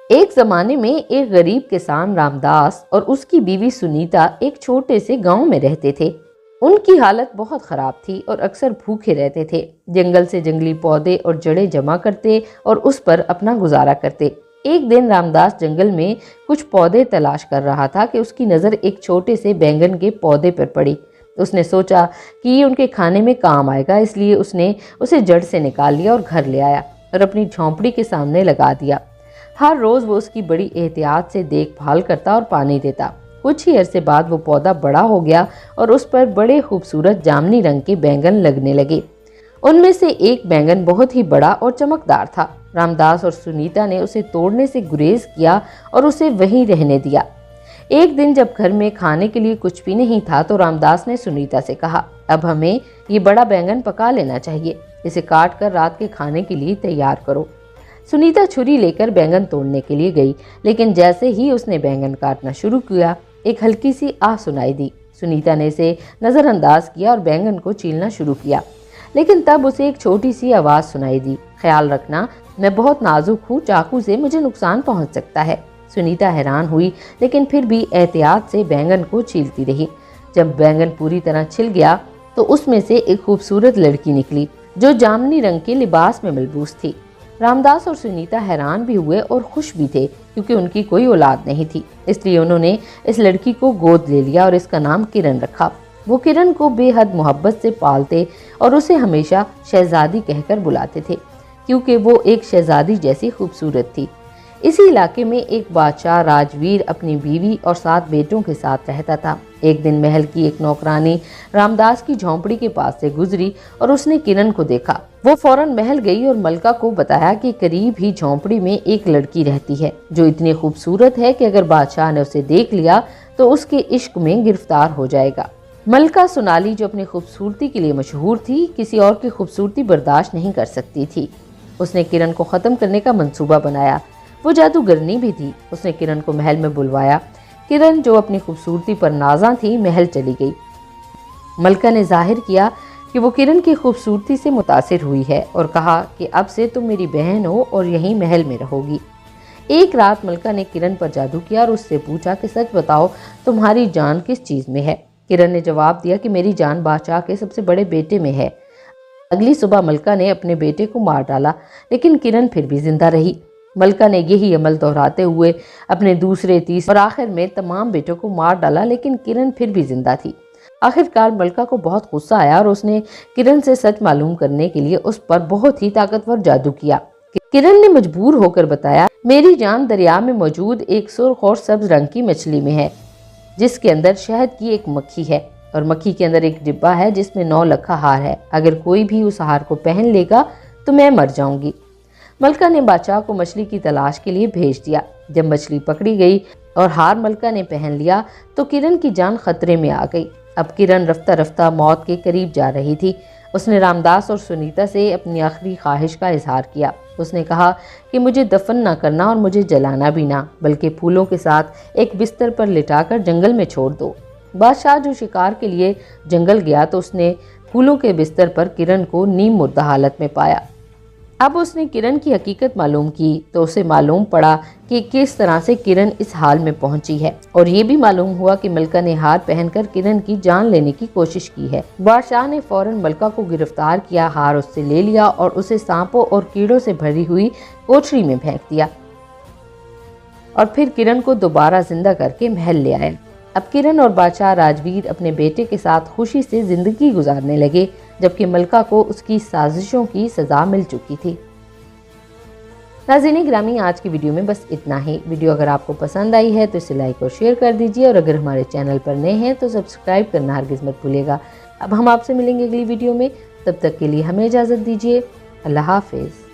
एक जमाने में एक गरीब किसान रामदास और उसकी बीवी सुनीता एक छोटे से गांव में रहते थे। उनकी हालत बहुत खराब थी और अक्सर भूखे रहते थे। जंगल से जंगली पौधे और जड़ें जमा करते और उस पर अपना गुजारा करते। एक दिन रामदास जंगल में कुछ पौधे तलाश कर रहा था कि उसकी नज़र एक छोटे से बैंगन के पौधे पर पड़ी। उसने सोचा कि ये उनके खाने में काम आएगा, इसलिए उसने उसे जड़ से निकाल लिया और घर ले आया और अपनी झोंपड़ी के सामने लगा दिया। हर रोज़ वो उसकी बड़ी एहतियात से देखभाल करता और पानी देता। कुछ ही अरसे बाद वो पौधा बड़ा हो गया और उस पर बड़े खूबसूरत जामुनी रंग के बैंगन लगने लगे। उनमें से एक बैंगन बहुत ही बड़ा और चमकदार था। रामदास और सुनीता ने उसे तोड़ने से गुरेज किया और उसे वहीं रहने दिया। एक दिन जब घर में खाने के लिए कुछ भी नहीं था तो रामदास ने सुनीता से कहा, अब हमें ये बड़ा बैंगन पका लेना चाहिए, इसे काट कर रात के खाने के लिए तैयार करो। सुनीता छुरी लेकर बैंगन तोड़ने के लिए गई, लेकिन जैसे ही उसने बैंगन काटना शुरू किया एक हल्की सी आह सुनाई दी। सुनीता ने इसे नज़रअंदाज किया और बैंगन को छीलना शुरू किया, लेकिन तब उसे एक छोटी सी आवाज़ सुनाई दी, ख्याल रखना मैं बहुत नाजुक हूँ, चाकू से मुझे नुकसान पहुँच सकता है। सुनीता हैरान हुई, लेकिन फिर भी एहतियात से बैंगन को छीलती रही। जब बैंगन पूरी तरह छिल गया तो उसमें से एक खूबसूरत लड़की निकली जो जामुनी रंग के लिबास में मलबूस थी। रामदास और सुनीता हैरान भी हुए और खुश भी थे, क्योंकि उनकी कोई औलाद नहीं थी। इसलिए उन्होंने इस लड़की को गोद ले लिया और इसका नाम किरण रखा। वो किरण को बेहद मोहब्बत से पालते और उसे हमेशा शहजादी कहकर बुलाते थे, क्योंकि वो एक शहजादी जैसी खूबसूरत थी। इसी इलाके में एक बादशाह राजवीर अपनी बीवी और 7 बेटों के साथ रहता था। एक दिन महल की एक नौकरानी रामदास की झोंपड़ी के पास से गुजरी और उसने किरण को देखा। वो फौरन महल गई और मलका को बताया कि करीब ही झोंपड़ी में एक लड़की रहती है जो इतनी खूबसूरत है कि अगर बादशाह ने उसे देख लिया तो उसके इश्क में गिरफ्तार हो जाएगा। मलका सोनाली, जो अपनी खूबसूरती के लिए मशहूर थी, किसी और की खूबसूरती बर्दाश्त नहीं कर सकती थी। उसने किरण को ख़त्म करने का मंसूबा बनाया। वो जादूगरनी भी थी। उसने किरण को महल में बुलवाया। किरण, जो अपनी खूबसूरती पर नाज़ा थी, महल चली गई। मलका ने जाहिर किया कि वो किरण की खूबसूरती से मुतासिर हुई है और कहा कि अब से तुम मेरी बहन हो और यहीं महल में रहोगी। एक रात मलका ने किरण पर जादू किया और उससे पूछा कि सच बताओ, तुम्हारी जान किस चीज़ में है। किरण ने जवाब दिया कि मेरी जान बादशाह के सबसे बड़े बेटे में है। अगली सुबह मलका ने अपने बेटे को मार डाला, लेकिन किरण फिर भी जिंदा रही। मलका ने यही अमल दोहराते हुए अपने दूसरे, तीसरे और आखिर में तमाम बेटों को मार डाला, लेकिन किरण फिर भी जिंदा थी। आखिरकार मलका को बहुत गुस्सा आया और उसने किरण से सच मालूम करने के लिए उस पर बहुत ही ताकतवर जादू किया। किरण ने मजबूर होकर बताया, मेरी जान दरिया में मौजूद एक सुर्ख और सब्ज रंग की मछली में है, जिसके अंदर शहद की एक मक्खी है और मक्खी के अंदर एक डिब्बा है जिसमें 9 लखा हार है। अगर कोई भी उस हार को पहन लेगा तो मैं मर जाऊंगी। मलका ने बादशाह को मछली की तलाश के लिए भेज दिया। जब मछली पकड़ी गई और हार मलका ने पहन लिया तो किरण की जान खतरे में आ गई। अब किरण रफ्ता रफ्ता मौत के करीब जा रही थी। उसने रामदास और सुनीता से अपनी आखिरी ख्वाहिश का इजहार किया। उसने कहा कि मुझे दफन ना करना और मुझे जलाना भी ना, बल्कि फूलों के साथ एक बिस्तर पर लिटाकर जंगल में छोड़ दो। बादशाह जो शिकार के लिए जंगल गया तो उसने फूलों के बिस्तर पर किरण को नीम मुर्दा हालत में पाया। अब उसने किरण की हकीकत मालूम की तो उसे मालूम पड़ा कि किस तरह से किरण इस हाल में पहुंची है, और ये भी मालूम हुआ कि मलका ने हार पहनकर किरण की जान लेने की कोशिश की है। बादशाह ने फौरन मलका को गिरफ्तार किया, हार उससे ले लिया और उसे सांपों और कीड़ों से भरी हुई कोठरी में फेंक दिया और फिर किरण को दोबारा जिंदा करके महल ले आया। अब किरण और बादशाह राजवीर अपने बेटे के साथ खुशी से जिंदगी गुजारने लगे, जबकि मलका को उसकी साजिशों की सजा मिल चुकी थी। नाज़रीन गिरामी, आज की वीडियो में बस इतना ही। वीडियो अगर आपको पसंद आई है तो इसे लाइक और शेयर कर दीजिए, और अगर हमारे चैनल पर नए हैं तो सब्सक्राइब करना हरगिज़ मत भूलिएगा। अब हम आपसे मिलेंगे अगली वीडियो में, तब तक के लिए हमें इजाज़त दीजिए। अल्लाह हाफिज़।